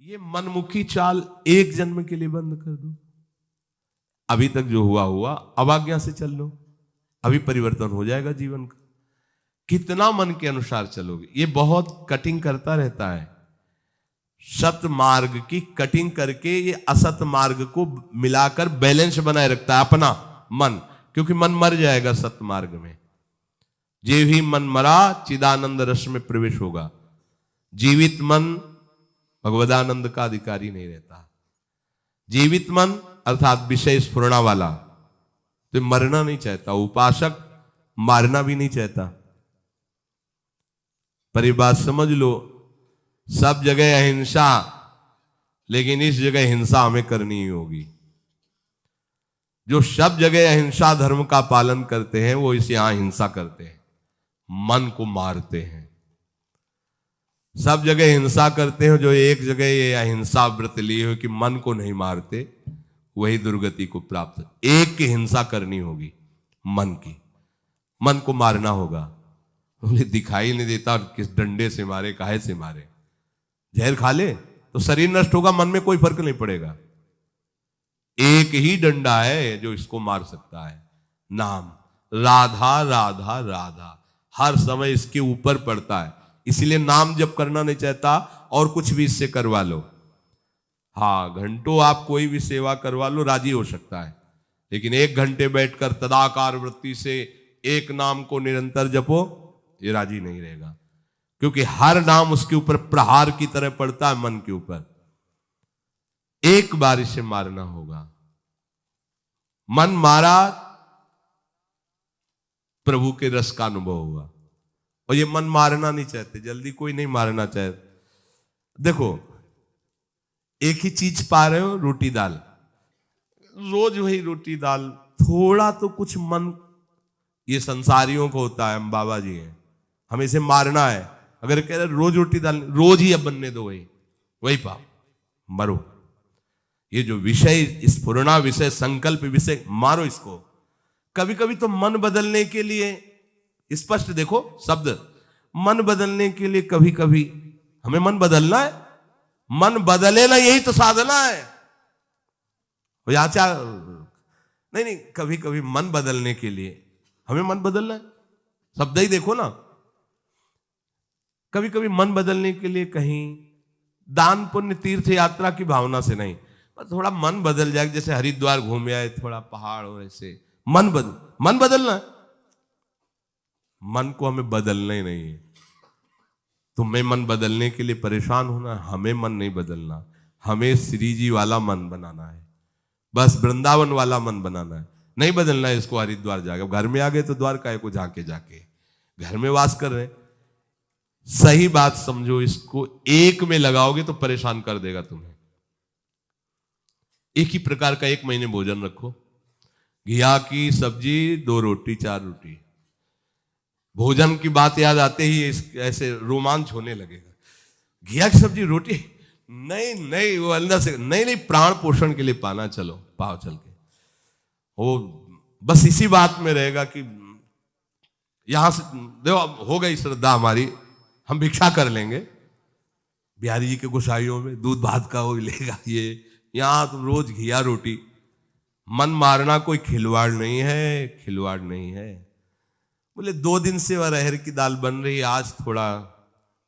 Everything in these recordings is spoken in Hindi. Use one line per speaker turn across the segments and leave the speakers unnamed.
ये मनमुखी चाल एक जन्म के लिए बंद कर दो। अभी तक जो हुआ हुआ, अब आज्ञा से चल लो, अभी परिवर्तन हो जाएगा जीवन का। कितना मन के अनुसार चलोगे, ये बहुत कटिंग करता रहता है। सत मार्ग की कटिंग करके ये असत मार्ग को मिलाकर बैलेंस बनाए रखता है अपना मन, क्योंकि मन मर जाएगा सत मार्ग में। जे भी मन मरा चिदानंद रस में प्रवेश होगा। जीवित मन भगवदानंद का अधिकारी नहीं रहता। जीवित मन अर्थात विषय स्फुरणा वाला तो मरना नहीं चाहता, उपासक मारना भी नहीं चाहता। पर ये बात समझ लो, सब जगह अहिंसा, लेकिन इस जगह हिंसा हमें करनी ही होगी। जो सब जगह अहिंसा धर्म का पालन करते हैं वो इस यहां हिंसा करते हैं, मन को मारते हैं। सब जगह हिंसा करते हैं, जो एक जगह ये अहिंसा व्रत लिए हो कि मन को नहीं मारते, वही दुर्गति को प्राप्त। एक की हिंसा करनी होगी, मन की, मन को मारना होगा। बोले दिखाई नहीं देता, किस डंडे से मारे, काहे से मारे, जहर खा ले तो शरीर नष्ट होगा, मन में कोई फर्क नहीं पड़ेगा। एक ही डंडा है जो इसको मार सकता है, नाम। राधा राधा राधा हर समय इसके ऊपर पड़ता है, इसलिए नाम जप करना नहीं चाहता, और कुछ भी इससे करवा लो। हाँ, घंटों आप कोई भी सेवा करवा लो, राजी हो सकता है, लेकिन 1 घंटे बैठकर तदाकार वृत्ति से एक नाम को निरंतर जपो, ये राजी नहीं रहेगा, क्योंकि हर नाम उसके ऊपर प्रहार की तरह पड़ता है मन के ऊपर। एक बार इसे मारना होगा। मन मारा, प्रभु के रस का अनुभव हुआ। और ये मन मारना नहीं चाहते, जल्दी कोई नहीं मारना चाहते। देखो, एक ही चीज पा रहे हो, रोटी दाल, रोज वही रोटी दाल, थोड़ा तो कुछ मन, ये संसारियों को होता है, हम बाबा जी हैं, हमें इसे मारना है। अगर कह रहे रोज रोटी दाल, रोज ही अब बनने दो, वही पाओ, मरो। ये जो विषय स्फुरणा विषय, संकल्प विषय, मारो इसको। कभी कभी तो मन बदलने के लिए, स्पष्ट देखो शब्द, मन बदलने के लिए कभी कभी हमें मन बदलना है। मन बदले ना, यही तो साधना है। नहीं नहीं, कभी कभी मन बदलने के लिए हमें मन बदलना है, शब्द ही देखो ना। कभी कभी मन बदलने के लिए कहीं दान पुण्य तीर्थ यात्रा की भावना से नहीं, पर थोड़ा मन बदल जाए, जैसे हरिद्वार घूम आए, थोड़ा पहाड़ और ऐसे मन बदलना है। मन को हमें बदलना ही नहीं है। तुम्हें मन बदलने के लिए परेशान होना, हमें मन नहीं बदलना, हमें श्री जी वाला मन बनाना है, बस वृंदावन वाला मन बनाना है। नहीं बदलना है इसको हरिद्वार जाके। घर में आ गए तो द्वारका को जाके घर में वास कर रहे। सही बात समझो, इसको एक में लगाओगे तो परेशान कर देगा तुम्हें। एक ही प्रकार का 1 महीने भोजन रखो, घिया की सब्जी, 2 रोटी 4 रोटी। भोजन की बात याद आते ही ऐसे रोमांच होने लगेगा। घिया की सब्जी रोटी, नहीं नहीं, वो अंदर से नहीं नहीं, प्राण पोषण के लिए पाना, चलो पाओ चल के। वो बस इसी बात में रहेगा कि यहां से देखो हो गई श्रद्धा हमारी, हम भिक्षा कर लेंगे। बिहारी जी के गोसाइयों में दूध भात का वो लेगा, ये यहां तो रोज घिया रोटी। मन मारना कोई खिलवाड़ नहीं है, खिलवाड़ नहीं है। बोले 2 दिन से अरहर की दाल बन रही, आज थोड़ा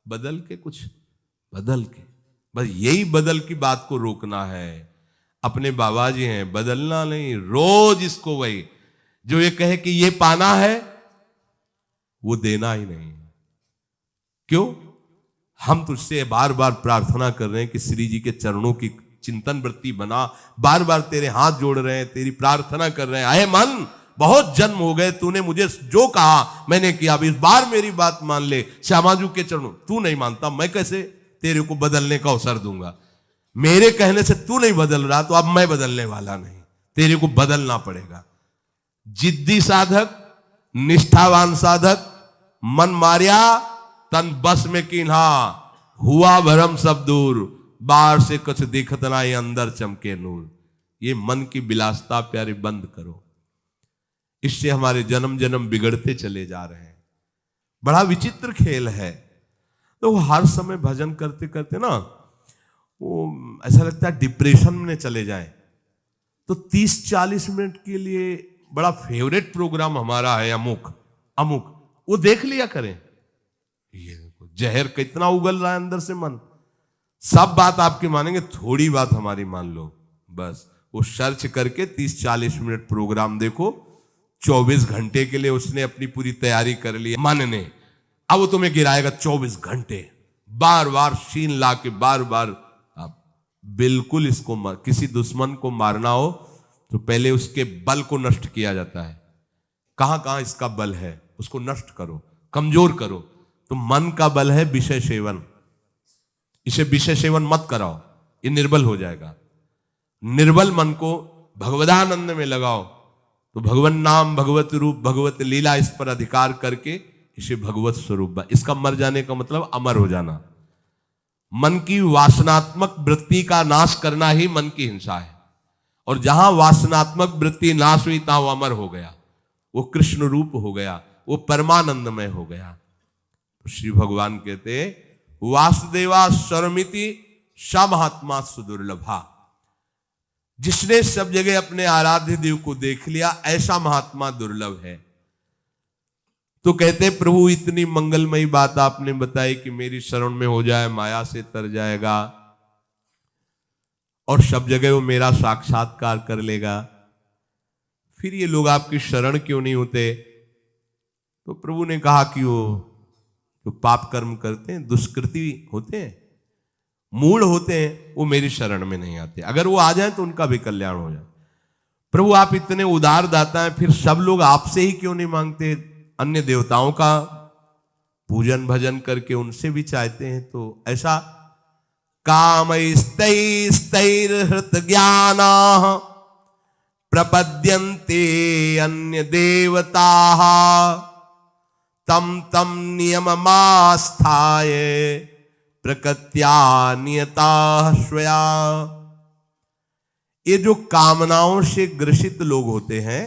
बदल के, कुछ बदल के, बस यही बदल की बात को रोकना है। अपने बाबा जी हैं, बदलना नहीं, रोज इसको वही, जो ये कहे कि ये पाना है, वो देना ही नहीं। क्यों? हम तुझसे बार बार प्रार्थना कर रहे हैं कि श्री जी के चरणों की चिंतन वृत्ति बना, बार बार तेरे हाथ जोड़ रहे हैं, तेरी प्रार्थना कर रहे हैं। आए मन, बहुत जन्म हो गए, तूने मुझे जो कहा मैंने किया, अब इस बार मेरी बात मान ले। श्यामाजू के चरणों, तू नहीं मानता, मैं कैसे तेरे को बदलने का अवसर दूंगा? मेरे कहने से तू नहीं बदल रहा, तो अब मैं बदलने वाला नहीं, तेरे को बदलना पड़ेगा। जिद्दी साधक, निष्ठावान साधक, मन मारिया तन बस में किन्हा, हुआ भरम सब दूर, बाहर से कुछ दिखत ना, ये अंदर चमके नूर। ये मन की विलासता प्यारे बंद करो, इससे हमारे जन्म जन्म बिगड़ते चले जा रहे हैं। बड़ा विचित्र खेल है। तो वो हर समय भजन करते करते ना, वो ऐसा लगता है डिप्रेशन में चले जाएं। तो 30-40 मिनट के लिए बड़ा फेवरेट प्रोग्राम हमारा है अमुक अमुक, वो देख लिया करें। ये जहर कितना उगल रहा है अंदर से मन, सब बात आपकी मानेंगे, थोड़ी बात हमारी मान लो बस। वो सर्च करके 30-40 मिनट प्रोग्राम देखो, 24 घंटे के लिए उसने अपनी पूरी तैयारी कर ली मन ने। अब वो तुम्हें गिराएगा 24 घंटे, बार बार सीन ला के बार बार। आप बिल्कुल इसको किसी दुश्मन को मारना हो तो पहले उसके बल को नष्ट किया जाता है। कहां कहां इसका बल है उसको नष्ट करो, कमजोर करो। तो मन का बल है विषय सेवन, इसे विषय सेवन मत कराओ, ये निर्बल हो जाएगा। निर्बल मन को भगवदानंद में लगाओ तो भगवन नाम, भगवत रूप, भगवत लीला, इस पर अधिकार करके इसे भगवत स्वरूप। इसका मर जाने का मतलब अमर हो जाना। मन की वासनात्मक वृत्ति का नाश करना ही मन की हिंसा है। और जहां वासनात्मक वृत्ति नाश हुई तहां वो अमर हो गया, वो कृष्ण रूप हो गया, वो परमानंदमय हो गया। तो श्री भगवान कहते वासुदेवा सर्वमिति स महात्मा सुदुर्लभा। जिसने सब जगह अपने आराध्य देव को देख लिया, ऐसा महात्मा दुर्लभ है। तो कहते प्रभु इतनी मंगलमयी बात आपने बताई कि मेरी शरण में हो जाए माया से तर जाएगा और सब जगह वो मेरा साक्षात्कार कर लेगा, फिर ये लोग आपकी शरण क्यों नहीं होते? तो प्रभु ने कहा कि वो जो पाप कर्म करते हैं, दुष्कृति होते हैं, मूढ़ होते हैं, वो मेरी शरण में नहीं आते। अगर वो आ जाए तो उनका भी कल्याण हो जाए। प्रभु आप इतने उदार दाता हैं, फिर सब लोग आपसे ही क्यों नहीं मांगते? अन्य देवताओं का पूजन भजन करके उनसे भी चाहते हैं। तो ऐसा कामैस्तैस्तैर्हृत ज्ञाना प्रपद्यन्ते अन्य देवताः तम तम नियममास्थाय प्रकृत्या नियता स्वया। ये जो कामनाओं से ग्रसित लोग होते हैं,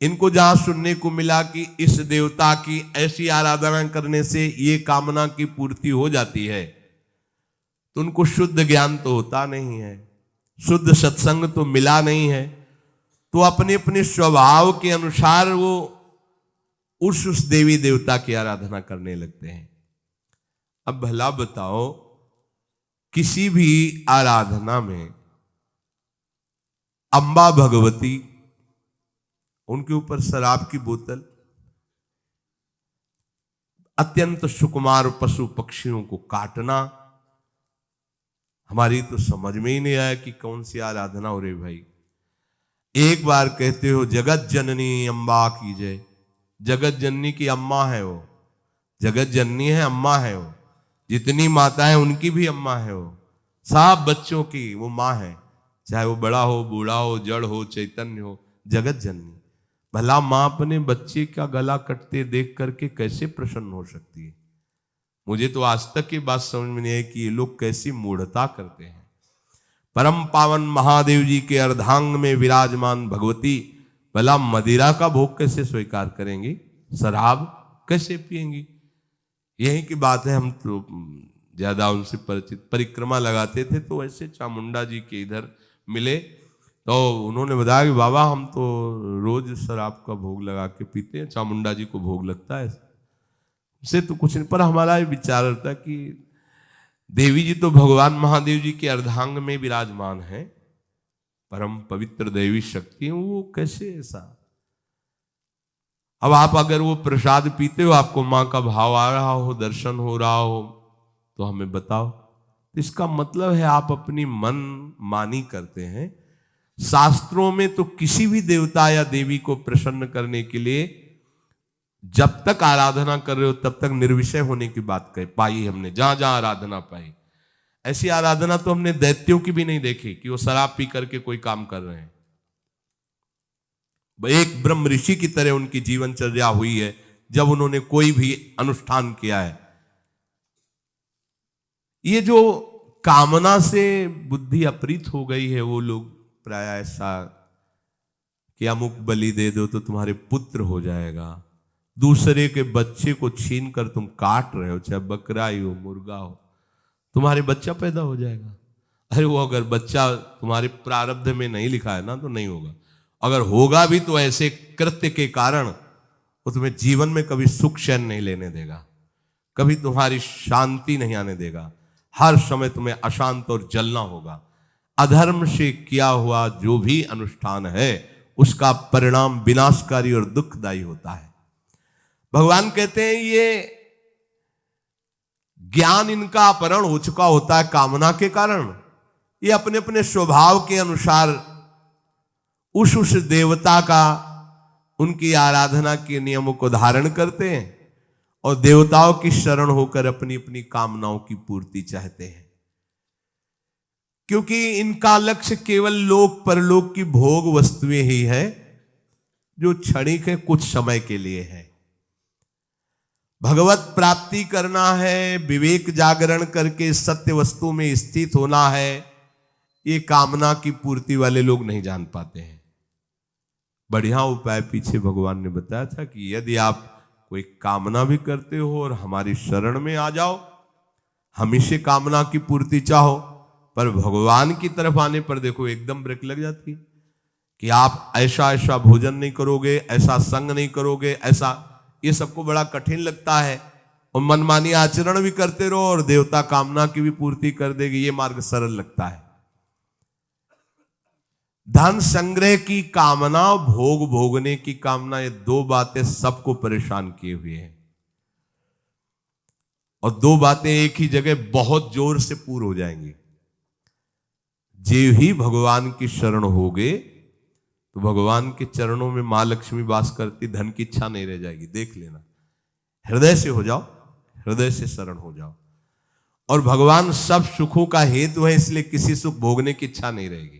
इनको जहां सुनने को मिला कि इस देवता की ऐसी आराधना करने से ये कामना की पूर्ति हो जाती है, तो उनको शुद्ध ज्ञान तो होता नहीं है, शुद्ध सत्संग तो मिला नहीं है। तो अपने अपने स्वभाव के अनुसार वो उस देवी देवता की आराधना करने लगते हैं। अब भला बताओ, किसी भी आराधना में अंबा भगवती, उनके ऊपर शराब की बोतल, अत्यंत सुकुमार पशु पक्षियों को काटना, हमारी तो समझ में ही नहीं आया कि कौन सी आराधना हो रही भाई। एक बार कहते हो जगत जननी अम्बा की जय। जगत जननी की अम्मा है वो, जगत जननी है, अम्मा है वो। जितनी माता है उनकी भी अम्मा है वो, सब बच्चों की वो माँ है, चाहे वो बड़ा हो, बूढ़ा हो, जड़ हो, चैतन्य हो, जगत जननी। भला माँ अपने बच्चे का गला कटते देख करके कैसे प्रसन्न हो सकती है? मुझे तो आज तक ये बात समझ में नहीं आई कि ये लोग कैसी मूढ़ता करते हैं। परम पावन महादेव जी के अर्धांग में विराजमान भगवती भला मदिरा का भोग कैसे स्वीकार करेंगी? शराब कैसे पिएंगी? यही की बात है। हम तो ज्यादा उनसे परिचित, परिक्रमा लगाते थे तो ऐसे चामुंडा जी के इधर मिले तो उन्होंने बताया कि बाबा हम तो रोज शराब का भोग लगा के पीते हैं, चामुंडा जी को भोग लगता है, से तो कुछ नहीं। पर हमारा ये विचार रहता कि देवी जी तो भगवान महादेव जी के अर्धांग में विराजमान है, परम पवित्र देवी शक्ति, वो कैसे ऐसा? अब आप अगर वो प्रसाद पीते हो, आपको माँ का भाव आ रहा हो, दर्शन हो रहा हो, तो हमें बताओ। इसका मतलब है आप अपनी मन मानी करते हैं। शास्त्रों में तो किसी भी देवता या देवी को प्रसन्न करने के लिए जब तक आराधना कर रहे हो तब तक निर्विषय होने की बात पाई हमने, जहां जहां आराधना पाई। ऐसी आराधना तो हमने दैत्यों की भी नहीं देखी कि वो शराब पी करके कोई काम कर रहे हैं। एक ब्रह्म ऋषि की तरह उनकी जीवनचर्या हुई है जब उन्होंने कोई भी अनुष्ठान किया है। ये जो कामना से बुद्धि अपरीत हो गई है, वो लोग प्राय ऐसा कि अमुक बलि दे दो तो तुम्हारे पुत्र हो जाएगा, दूसरे के बच्चे को छीन कर तुम काट रहे हो, चाहे बकरा ही हो, मुर्गा हो, तुम्हारे बच्चा पैदा हो जाएगा। अरे वो अगर बच्चा तुम्हारे प्रारब्ध में नहीं लिखा है ना तो नहीं होगा, अगर होगा भी तो ऐसे कृत्य के कारण वो तुम्हें जीवन में कभी सुख चैन नहीं लेने देगा, कभी तुम्हारी शांति नहीं आने देगा, हर समय तुम्हें अशांत और जलना होगा। अधर्म से किया हुआ जो भी अनुष्ठान है उसका परिणाम विनाशकारी और दुखदायी होता है। भगवान कहते हैं ये ज्ञान इनका अपहरण हो चुका होता है कामना के कारण। ये अपने अपने स्वभाव के अनुसार उस देवता का, उनकी आराधना के नियमों को धारण करते हैं और देवताओं की शरण होकर अपनी अपनी कामनाओं की पूर्ति चाहते हैं, क्योंकि इनका लक्ष्य केवल लोक परलोक की भोग वस्तुएं ही है जो क्षणिक है, कुछ समय के लिए है। भगवत प्राप्ति करना है, विवेक जागरण करके सत्य वस्तु में स्थित होना है, ये कामना की पूर्ति वाले लोग नहीं जान पाते हैं। बढ़िया उपाय पीछे भगवान ने बताया था कि यदि आप कोई कामना भी करते हो और हमारी शरण में आ जाओ, हम इसे कामना की पूर्ति चाहो, पर भगवान की तरफ आने पर देखो एकदम ब्रेक लग जाती कि आप ऐसा ऐसा भोजन नहीं करोगे, ऐसा संग नहीं करोगे, ऐसा, ये सबको बड़ा कठिन लगता है और मनमानी आचरण भी करते रहो और देवता कामना की भी पूर्ति कर देगी, ये मार्ग सरल लगता है। धन संग्रह की कामना, भोग भोगने की कामना, ये दो बातें सबको परेशान किए हुए हैं और दो बातें एक ही जगह बहुत जोर से पूर्ण हो जाएंगी। जे ही भगवान की शरण होगे तो भगवान के चरणों में मां लक्ष्मी वास करती, धन की इच्छा नहीं रह जाएगी। देख लेना, हृदय से हो जाओ, हृदय से शरण हो जाओ और भगवान सब सुखों का हेतु है, इसलिए किसी सुख भोगने की इच्छा नहीं रहेगी।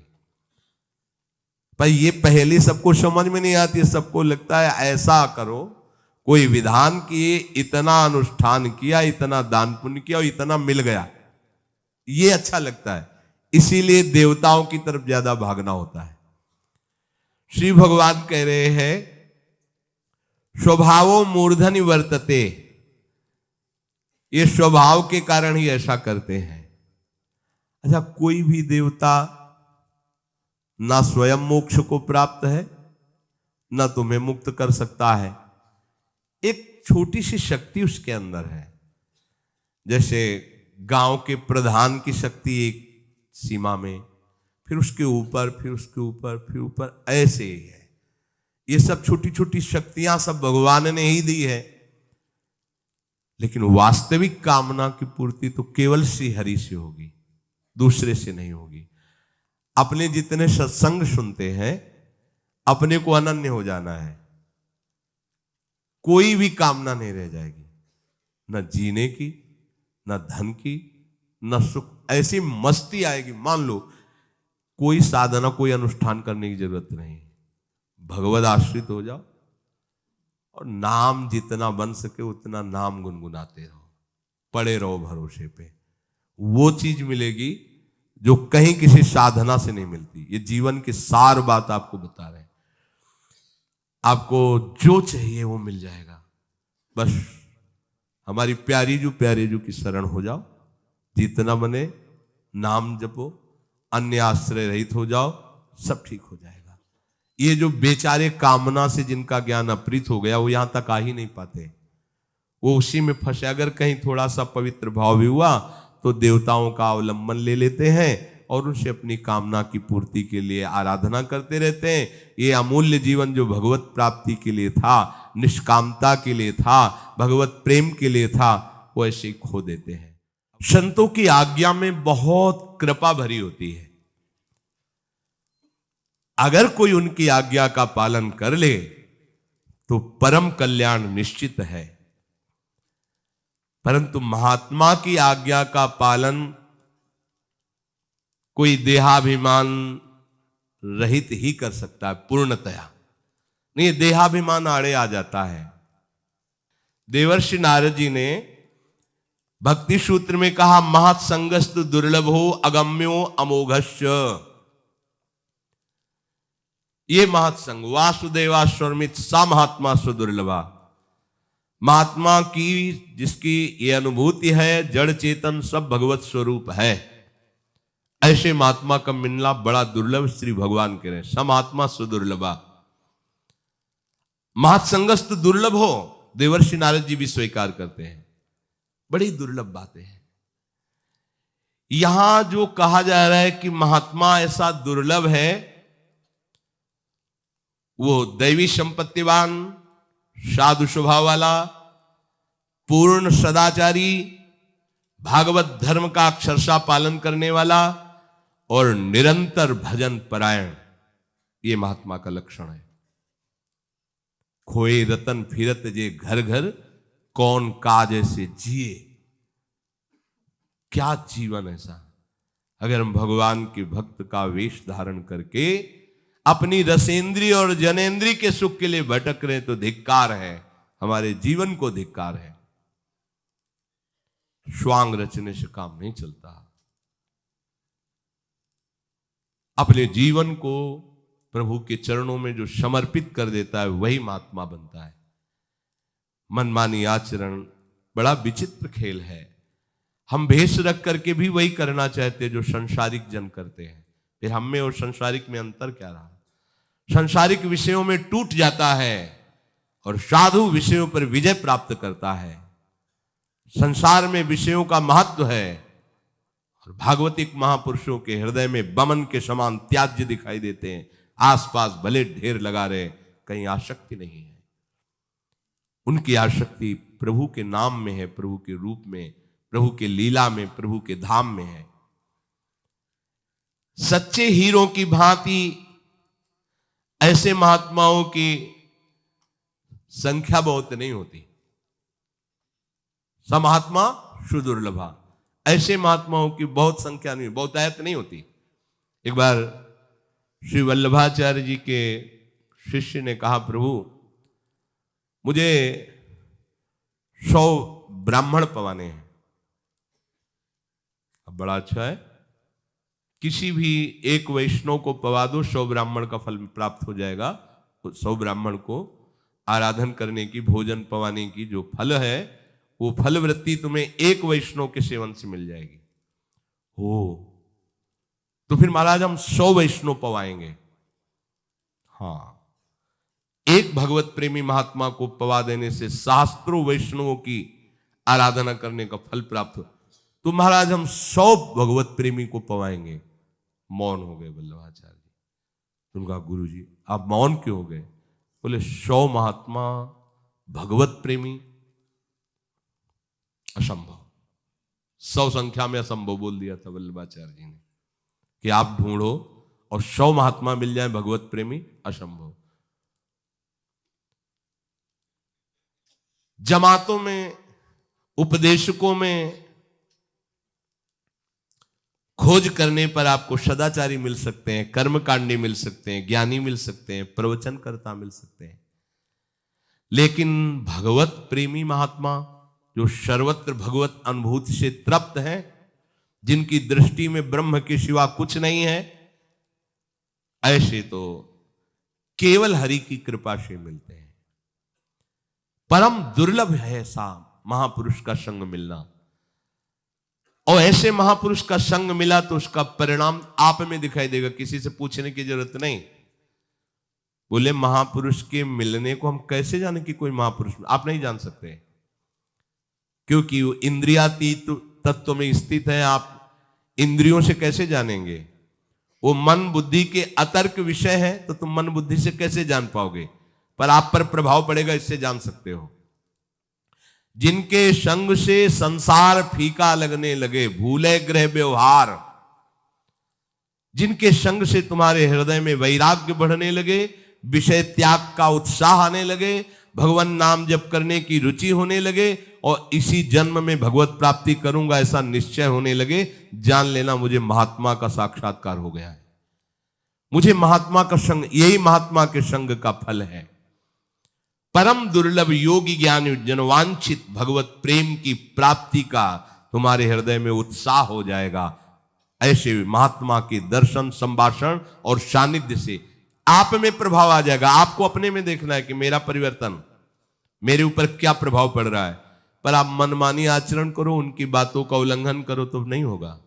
पर ये पहले सबको समझ में नहीं आती, सबको लगता है ऐसा करो, कोई विधान किए, इतना अनुष्ठान किया, इतना दान पुण्य किया और इतना मिल गया, ये अच्छा लगता है, इसीलिए देवताओं की तरफ ज्यादा भागना होता है। श्री भगवान कह रहे हैं स्वभावो मूर्धनि वर्तते, ये स्वभाव के कारण ही ऐसा करते हैं। अच्छा, कोई भी देवता ना स्वयं मोक्ष को प्राप्त है, ना तुम्हें मुक्त कर सकता है। एक छोटी सी शक्ति उसके अंदर है, जैसे गांव के प्रधान की शक्ति एक सीमा में, फिर उसके ऊपर, फिर उसके ऊपर, फिर ऊपर, ऐसे ही है। ये सब छोटी छोटी शक्तियां सब भगवान ने ही दी है, लेकिन वास्तविक कामना की पूर्ति तो केवल श्री हरि से होगी, दूसरे से नहीं होगी। अपने जितने सत्संग सुनते हैं, अपने को अनन्य हो जाना है, कोई भी कामना नहीं रह जाएगी, न जीने की, न धन की, न सुख। ऐसी मस्ती आएगी, मान लो कोई साधना, कोई अनुष्ठान करने की जरूरत नहीं, भगवद आश्रित हो जाओ और नाम जितना बन सके उतना नाम गुनगुनाते रहो, पड़े रहो भरोसे पे। वो चीज मिलेगी जो कहीं किसी साधना से नहीं मिलती। ये जीवन की सार बात आपको बता रहे हैं, आपको जो चाहिए वो मिल जाएगा। बस हमारी प्यारी जो की शरण हो जाओ, जितना बने नाम जपो, अन्य आश्रय रहित हो जाओ, सब ठीक हो जाएगा। ये जो बेचारे कामना से जिनका ज्ञान अपहृत हो गया, वो यहां तक आ ही नहीं पाते, वो उसी में फंसे। अगर कहीं थोड़ा सा पवित्र भाव भी हुआ तो देवताओं का अवलंबन ले लेते हैं और उनसे अपनी कामना की पूर्ति के लिए आराधना करते रहते हैं। ये अमूल्य जीवन जो भगवत प्राप्ति के लिए था, निष्कामता के लिए था, भगवत प्रेम के लिए था, वो ऐसे ही खो देते हैं। संतों की आज्ञा में बहुत कृपा भरी होती है। अगर कोई उनकी आज्ञा का पालन कर ले तो परम कल्याण निश्चित है, परंतु महात्मा की आज्ञा का पालन कोई देहाभिमान रहित ही कर सकता है पूर्णतया, नहीं देहाभिमान आड़े आ जाता है। देवर्षि नारद जी ने भक्ति सूत्र में कहा, महत्संगस्तु दुर्लभो अगम्यो अमोघस्य। ये महत्संग वासुदेवा स्वर्मित सा महात्मा सुदुर्लभा, महात्मा की जिसकी ये अनुभूति है जड़ चेतन सब भगवत स्वरूप है, ऐसे महात्मा का मिलना बड़ा दुर्लभ। श्री भगवान कह रहे हैं समात्मा सुदुर्लभा। महत्संगस्त दुर्लभ हो, देवर्षि नारद जी भी स्वीकार करते हैं, बड़ी दुर्लभ बातें हैं। यहां जो कहा जा रहा है कि महात्मा ऐसा दुर्लभ है, वो दैवी संपत्तिवान, साधु स्वभाव वाला, पूर्ण सदाचारी, भागवत धर्म का अक्षरशः पालन करने वाला और निरंतर भजन परायण, ये महात्मा का लक्षण है। खोए रतन फिरत जे घर घर, कौन काज ऐसे जिए। क्या जीवन ऐसा, अगर हम भगवान के भक्त का वेश धारण करके अपनी रसेंद्री और जनेंद्री के सुख के लिए भटक रहे तो धिक्कार है, हमारे जीवन को धिक्कार है। श्वांग रचने से काम नहीं चलता। अपने जीवन को प्रभु के चरणों में जो समर्पित कर देता है वही महात्मा बनता है। मनमानी आचरण बड़ा विचित्र खेल है। हम भेष रख करके भी वही करना चाहते जो संसारिक जन करते हैं, फिर हम में और संसारिक में अंतर क्या रहा। संसारिक विषयों में टूट जाता है और साधु विषयों पर विजय प्राप्त करता है। संसार में विषयों का महत्व है और भागवतिक महापुरुषों के हृदय में बमन के समान त्याज्य दिखाई देते हैं। आसपास भले ढेर लगा रहे, कहीं आसक्ति नहीं है। उनकी आसक्ति प्रभु के नाम में है, प्रभु के रूप में, प्रभु के लीला में, प्रभु के धाम में है। सच्चे हीरों की भांति ऐसे महात्माओं की संख्या बहुत नहीं होती। समहात्मा सुदुर्लभा, ऐसे महात्माओं की बहुत संख्या नहीं, बहुतायत नहीं होती। एक बार श्री वल्लभाचार्य जी के शिष्य ने कहा, प्रभु मुझे 100 ब्राह्मण पवाने हैं। अब बड़ा अच्छा है, किसी भी एक वैष्णव को पवा दो, 100 ब्राह्मण का फल प्राप्त हो जाएगा। 100 ब्राह्मण को आराधन करने की, भोजन पवाने की जो फल है, वो फल वृत्ति तुम्हें एक वैष्णव के सेवन से मिल जाएगी। हो तो फिर महाराज हम 100 वैष्णव पवाएंगे। हाँ, एक भगवत प्रेमी महात्मा को पवा देने से सहस्त्रों वैष्णवों की आराधना करने का फल प्राप्त हो, तो महाराज हम 100 भगवत प्रेमी को पवाएंगे। मौन हो गए वल्लभाचार्य जी। उनका गुरु जी आप मौन क्यों हो गए? बोले 100 महात्मा भगवत प्रेमी असंभव, 100 संख्या में असंभव बोल दिया था वल्लभाचार्य जी ने कि आप ढूंढो और 100 महात्मा मिल जाए भगवत प्रेमी, असंभव। जमातों में, उपदेशकों में खोज करने पर आपको सदाचारी मिल सकते हैं, कर्मकांडी मिल सकते हैं, ज्ञानी मिल सकते हैं, प्रवचनकर्ता मिल सकते हैं, लेकिन भगवत प्रेमी महात्मा जो सर्वत्र भगवत अनुभूति से तृप्त हैं, जिनकी दृष्टि में ब्रह्म के सिवा कुछ नहीं है, ऐसे तो केवल हरि की कृपा से मिलते हैं। परम दुर्लभ है ऐसा महापुरुष का संग मिलना। और ऐसे महापुरुष का संग मिला तो उसका परिणाम आप में दिखाई देगा, किसी से पूछने की जरूरत नहीं। बोले महापुरुष के मिलने को हम कैसे जाने कि कोई महापुरुष, आप नहीं जान सकते, क्योंकि वो इंद्रियातीत तत्व में स्थित है। आप इंद्रियों से कैसे जानेंगे? वो मन बुद्धि के अतर्क विषय है, तो तुम मन बुद्धि से कैसे जान पाओगे? पर आप पर प्रभाव पड़ेगा, इससे जान सकते हो। जिनके संग से संसार फीका लगने लगे, भूले ग्रह व्यवहार, जिनके संग से तुम्हारे हृदय में वैराग्य बढ़ने लगे, विषय त्याग का उत्साह आने लगे, भगवान नाम जप करने की रुचि होने लगे और इसी जन्म में भगवत प्राप्ति करूंगा ऐसा निश्चय होने लगे, जान लेना मुझे महात्मा का साक्षात्कार हो गया है। मुझे महात्मा का संग, यही महात्मा के संग का फल है। परम दुर्लभ योगी ज्ञानी जनवांछित भगवत प्रेम की प्राप्ति का तुम्हारे हृदय में उत्साह हो जाएगा। ऐसे महात्मा के दर्शन, संभाषण और सानिध्य से आप में प्रभाव आ जाएगा। आपको अपने में देखना है कि मेरा परिवर्तन, मेरे ऊपर क्या प्रभाव पड़ रहा है। पर आप मनमानी आचरण करो, उनकी बातों का उल्लंघन करो तो नहीं होगा।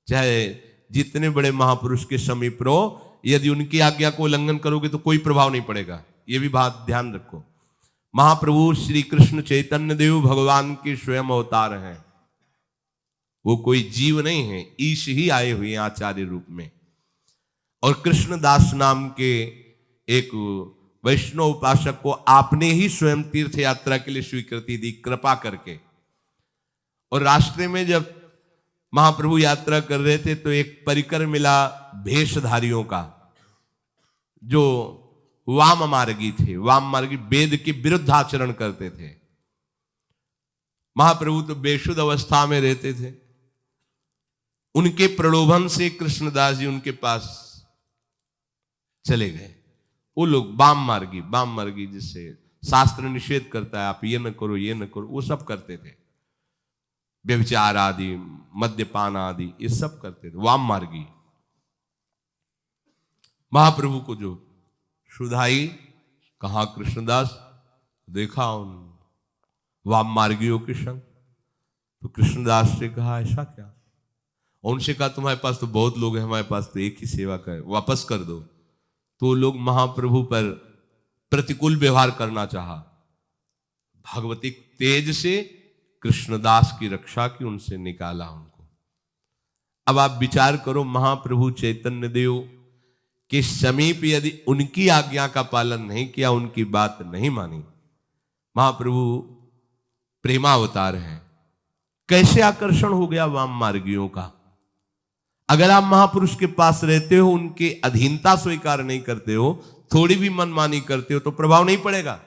चाहे जितने बड़े महापुरुष के समीप रहो, यदि उनकी आज्ञा को उल्लंघन करोगे तो कोई प्रभाव नहीं पड़ेगा। ये भी बात ध्यान रखो। महाप्रभु श्री कृष्ण चैतन्य देव भगवान के स्वयं अवतार हैं। वो कोई जीव नहीं है, ईश ही आए हुए हैं आचार्य रूप में। और कृष्णदास नाम के एक वैष्णव उपासक को आपने ही स्वयं तीर्थ यात्रा के लिए स्वीकृति दी, कृपा करके। और रास्ते में जब महाप्रभु यात्रा कर रहे थे तो एक परिकर मिला भेषधारियों का, जो वाम मार्गी थे। वाम मार्गी वेद के विरुद्ध आचरण करते थे। महाप्रभु तो बेशुद्ध अवस्था में रहते थे। उनके प्रलोभन से कृष्णदास जी उनके पास चले गए। वो लोग वाम मार्गी जिससे शास्त्र निषेध करता है, आप ये न करो ये न करो, वो सब करते थे। व्यभिचार आदि, मद्यपान आदि, ये सब करते थे वाम मार्गी। महाप्रभु को जो सुधाई, कहा कृष्णदास देखा उन वाम मार्गियों के संग। तो कृष्णदास से कहा ऐसा क्या? और उनसे कहा तुम्हारे पास तो बहुत लोग हैं, हमारे पास तो एक ही सेवा का है, वापस कर दो। तो लोग महाप्रभु पर प्रतिकूल व्यवहार करना चाहा। भगवती तेज से कृष्णदास की रक्षा की, उनसे निकाला उनको। अब आप विचार करो, महाप्रभु चैतन्य देव के समीप यदि उनकी आज्ञा का पालन नहीं किया, उनकी बात नहीं मानी, महाप्रभु प्रेमावतार हैं, कैसे आकर्षण हो गया वाम मार्गियों का। अगर आप महापुरुष के पास रहते हो, उनके अधीनता स्वीकार नहीं करते हो, थोड़ी भी मनमानी करते हो तो प्रभाव नहीं पड़ेगा।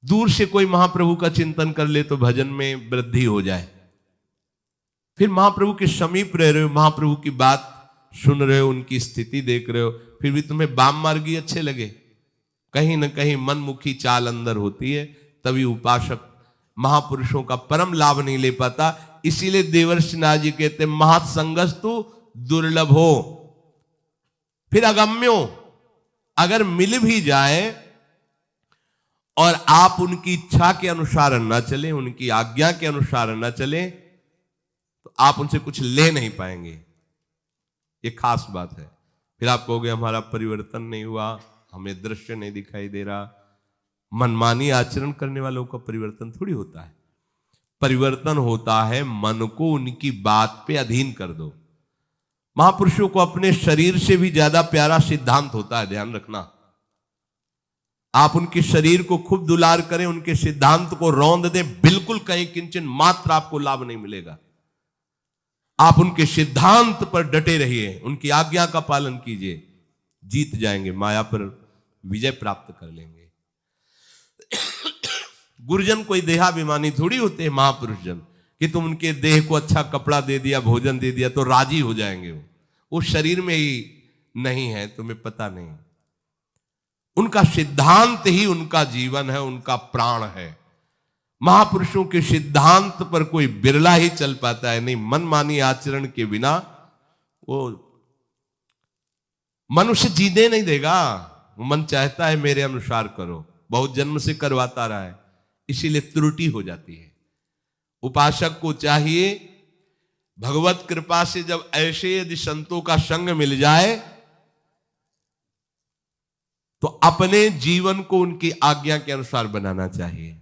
दूर से कोई महाप्रभु का चिंतन कर ले तो भजन में वृद्धि हो जाए। फिर महाप्रभु के समीप रह रहे हो, महाप्रभु की बात सुन रहे हो, उनकी स्थिति देख रहे हो, फिर भी तुम्हें वाम मार्गी अच्छे लगे। कहीं ना कहीं मनमुखी चाल अंदर होती है, तभी उपासक महापुरुषों का परम लाभ नहीं ले पाता। इसीलिए देवर्षि नाथ जी कहते महत् संगस्तु दुर्लभो। फिर अगम्यो, अगर मिल भी जाए और आप उनकी इच्छा के अनुसार न चले, उनकी आज्ञा के अनुसार न चले, तो आप उनसे कुछ ले नहीं पाएंगे। ये खास बात है। फिर आप कहोगे हमारा परिवर्तन नहीं हुआ, हमें दृश्य नहीं दिखाई दे रहा। मनमानी आचरण करने वालों का परिवर्तन थोड़ी होता है। परिवर्तन होता है मन को उनकी बात पे अधीन कर दो। महापुरुषों को अपने शरीर से भी ज्यादा प्यारा सिद्धांत होता है, ध्यान रखना। आप उनके शरीर को खूब दुलार करें, उनके सिद्धांत को रौंद दें, बिल्कुल कहीं किंचन मात्र आपको लाभ नहीं मिलेगा। आप उनके सिद्धांत पर डटे रहिए, उनकी आज्ञा का पालन कीजिए, जीत जाएंगे, माया पर विजय प्राप्त कर लेंगे। गुरुजन कोई देहाभिमानी थोड़ी होते हैं महापुरुष जन कि तुम उनके देह को अच्छा कपड़ा दे दिया, भोजन दे दिया तो राजी हो जाएंगे। वो शरीर में ही नहीं है, तुम्हें पता नहीं। उनका सिद्धांत ही उनका जीवन है, उनका प्राण है। महापुरुषों के सिद्धांत पर कोई बिरला ही चल पाता है। नहीं, मनमानी आचरण के बिना वो मनुष्य जीने नहीं देगा। वो मन चाहता है मेरे अनुसार करो, बहुत जन्म से करवाता रहा है, इसीलिए त्रुटि हो जाती है। उपासक को चाहिए भगवत कृपा से जब ऐसे यदि संतों का संग मिल जाए तो अपने जीवन को उनकी आज्ञा के अनुसार बनाना चाहिए।